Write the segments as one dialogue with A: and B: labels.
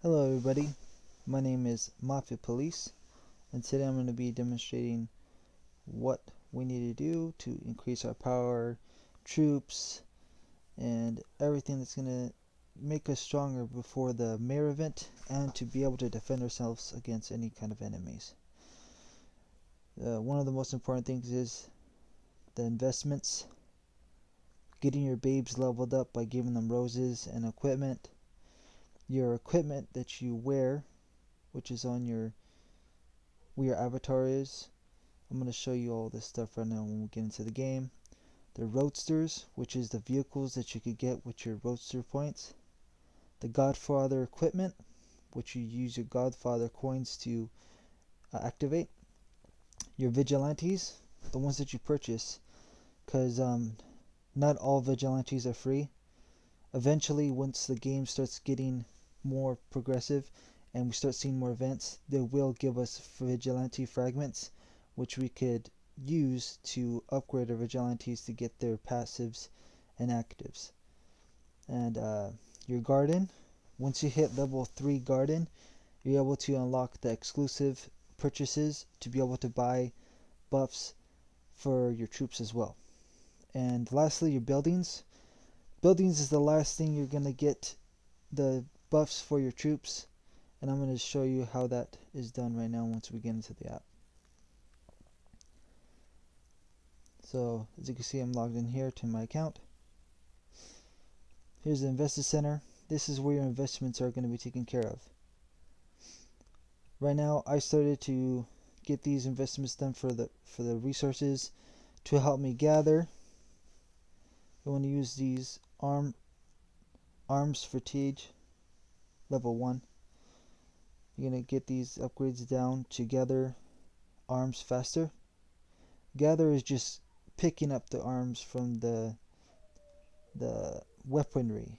A: Hello everybody, my name is Mafia Police, and today I'm going to be demonstrating what we need to do to increase our power, troops, and everything that's going to make us stronger before the mayor event and to be able to defend ourselves against any kind of enemies. One of the most important things is the investments, getting your babes leveled up by giving them roses and equipment, your equipment that you wear, which is on where your avatar is. I'm going to show you all this stuff right now when we get into the game. The roadsters, which is the vehicles that you could get with your roadster points. The Godfather equipment, which you use your Godfather coins to activate. Your vigilantes, the ones that you purchase, because not all vigilantes are free. Eventually, once the game starts getting more progressive and we start seeing more events, they will give us vigilante fragments, which we could use to upgrade our vigilantes to get their passives and actives. And your garden, once you hit level 3 garden, you're able to unlock the exclusive purchases to be able to buy buffs for your troops as well. And lastly, your buildings. Buildings is the last thing you're going to get the buffs for your troops, and I'm going to show you how that is done right now once we get into the app. So as you can see, I'm logged in here to my account. Here's the Investor Center. This is where your investments are going to be taken care of. Right now I started to get these investments done for the resources to help me gather. You want to use these arms fatigue level 1. You're going to get these upgrades down to gather arms faster. Gather is just picking up the arms from the weaponry,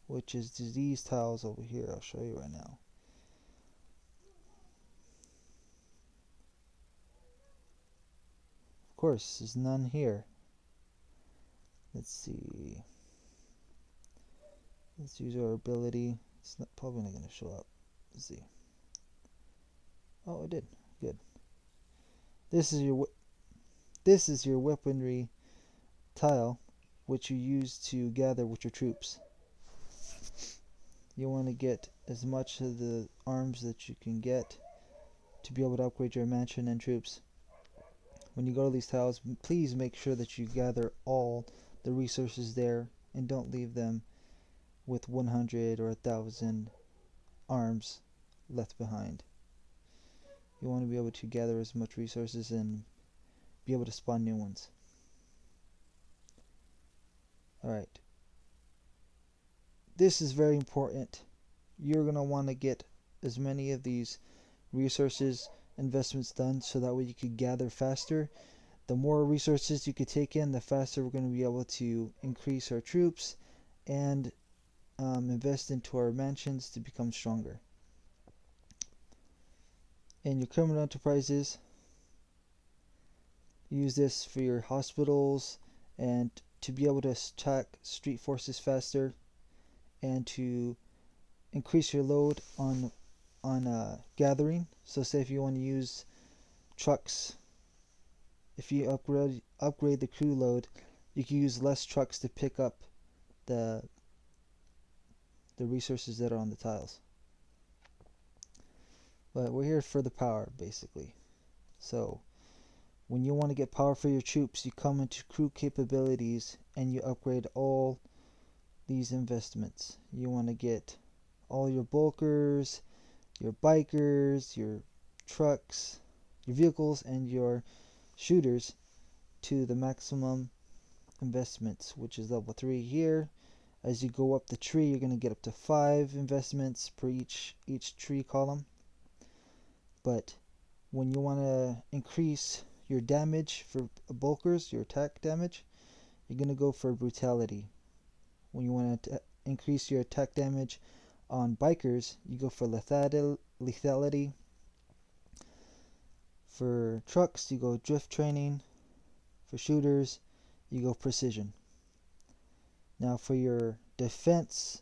A: which is these tiles over here. I'll show you right now. Of course, there's none here. Let's see. Let's use our ability. It's probably not going to show up. Let's see. Oh, it did. Good. This is your weaponry tile, which you use to gather with your troops. You want to get as much of the arms that you can get to be able to upgrade your mansion and troops. When you go to these tiles, please make sure that you gather all the resources there and don't leave them with 100 or 1,000 arms left behind. You want to be able to gather as much resources and be able to spawn new ones. Alright. This is very important. You're going to want to get as many of these resources investments done so that way you could gather faster. The more resources you could take in, the faster we're going to be able to increase our troops and invest into our mansions to become stronger. And your criminal enterprises, use this for your hospitals and to be able to attack street forces faster and to increase your load on gathering. So say if you want to use trucks, if you upgrade the crew load, you can use less trucks to pick up the resources that are on the tiles. But we're here for the power, basically. So when you want to get power for your troops, you come into crew capabilities and you upgrade all these investments. You want to get all your bulkers, your bikers, your trucks, your vehicles, and your shooters to the maximum investments, which is level 3 here. As you go up the tree, you're going to get up to 5 investments per each tree column. But when you want to increase your damage for bulkers, your attack damage, you're going to go for brutality. When you want to increase your attack damage on bikers, you go for lethality. For trucks, you go drift training. For shooters, you go precision. Now for your defense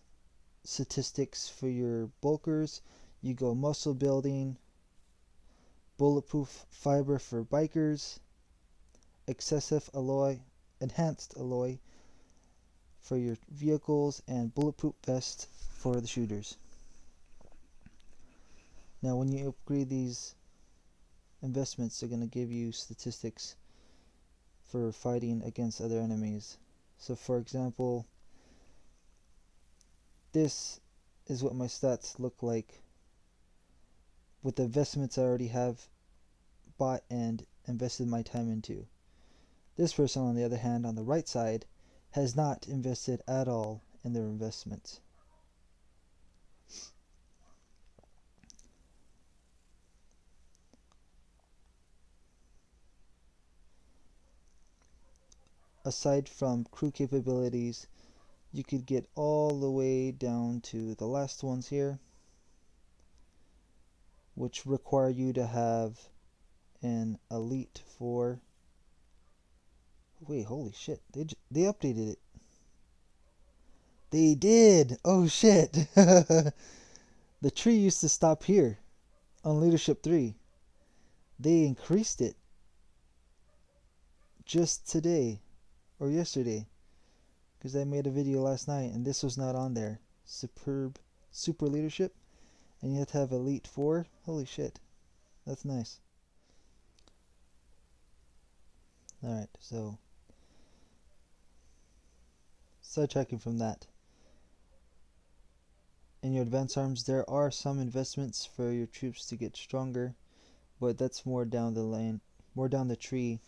A: statistics for your bulkers. You go muscle building, bulletproof fiber for bikers, excessive alloy, enhanced alloy for your vehicles, and bulletproof vest for the shooters. Now when you upgrade these investments, they're going to give you statistics for fighting against other enemies. So for example, this is what my stats look like with the investments I already have bought and invested my time into. This person, on the other hand, on the right side, has not invested at all in their investments. Aside from crew capabilities, you could get all the way down to the last ones here, which require you to have an Elite 4. Wait, holy shit, they updated it. They did! Oh shit! The tree used to stop here on Leadership 3. They increased it just today or yesterday, because I made a video last night and this was not on there. Superb super leadership, and you have to have Elite 4. Holy shit, that's nice. Alright, so sidetracking from that, in your advanced arms there are some investments for your troops to get stronger, but that's more down the lane, more down the tree,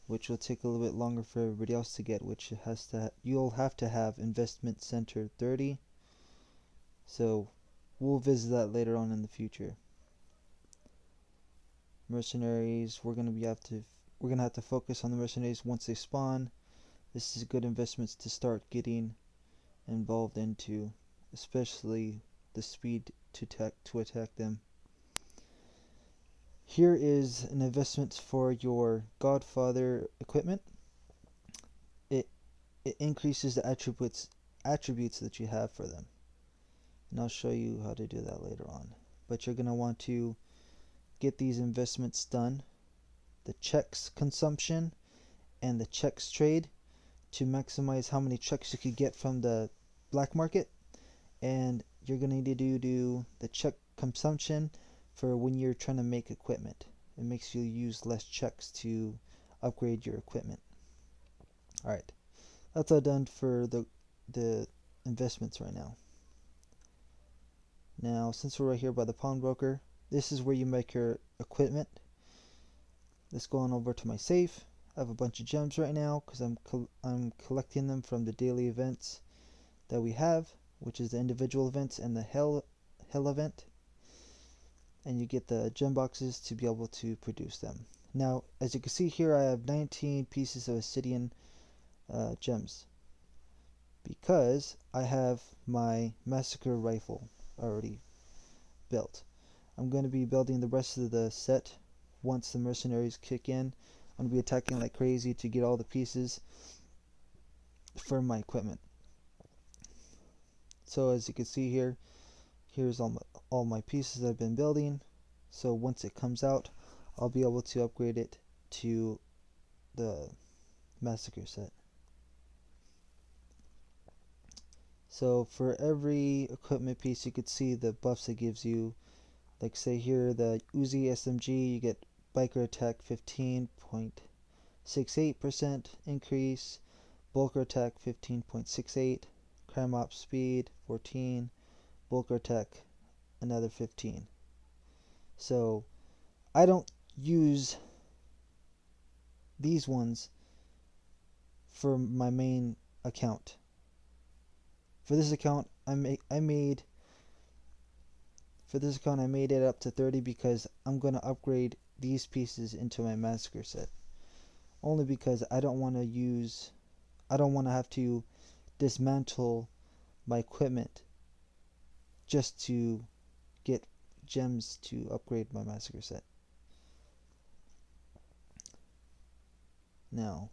A: which will take a little bit longer for everybody else to get, which you'll have to have investment center 30. So we'll visit that later on in the future. Mercenaries, we're gonna have to focus on the mercenaries once they spawn. This is good investments to start getting involved into, especially the speed to attack them. Here is an investment for your Godfather equipment. It increases the attributes that you have for them, and I'll show you how to do that later on. But you're gonna want to get these investments done, the checks consumption and the checks trade, to maximize how many checks you could get from the black market. And you're gonna need to do the check consumption for when you're trying to make equipment. It makes you use less checks to upgrade your equipment. Alright, that's all done for the investments right now. Now, since we're right here by the pawnbroker, this is where you make your equipment. Let's go on over to my safe. I have a bunch of gems right now because I'm collecting them from the daily events that we have, which is the individual events and the hell event. And you get the gem boxes to be able to produce them. Now, as you can see here, I have 19 pieces of obsidian gems because I have my massacre rifle already built. I'm going to be building the rest of the set once the mercenaries kick in. I'm going to be attacking like crazy to get all the pieces for my equipment. So as you can see here, here's all my pieces I've been building. So once it comes out, I'll be able to upgrade it to the massacre set. So for every equipment piece, you could see the buffs it gives you. Like say here, the Uzi SMG, you get biker attack 15.68% increase, bulker attack 15.68, crime op speed 14, bulker attack another 15. So I don't use these ones for my main account. For this account, I made it up to 30 because I'm going to upgrade these pieces into my massacre set. Only because I don't want to have to dismantle my equipment just to get gems to upgrade my massacre set. Now,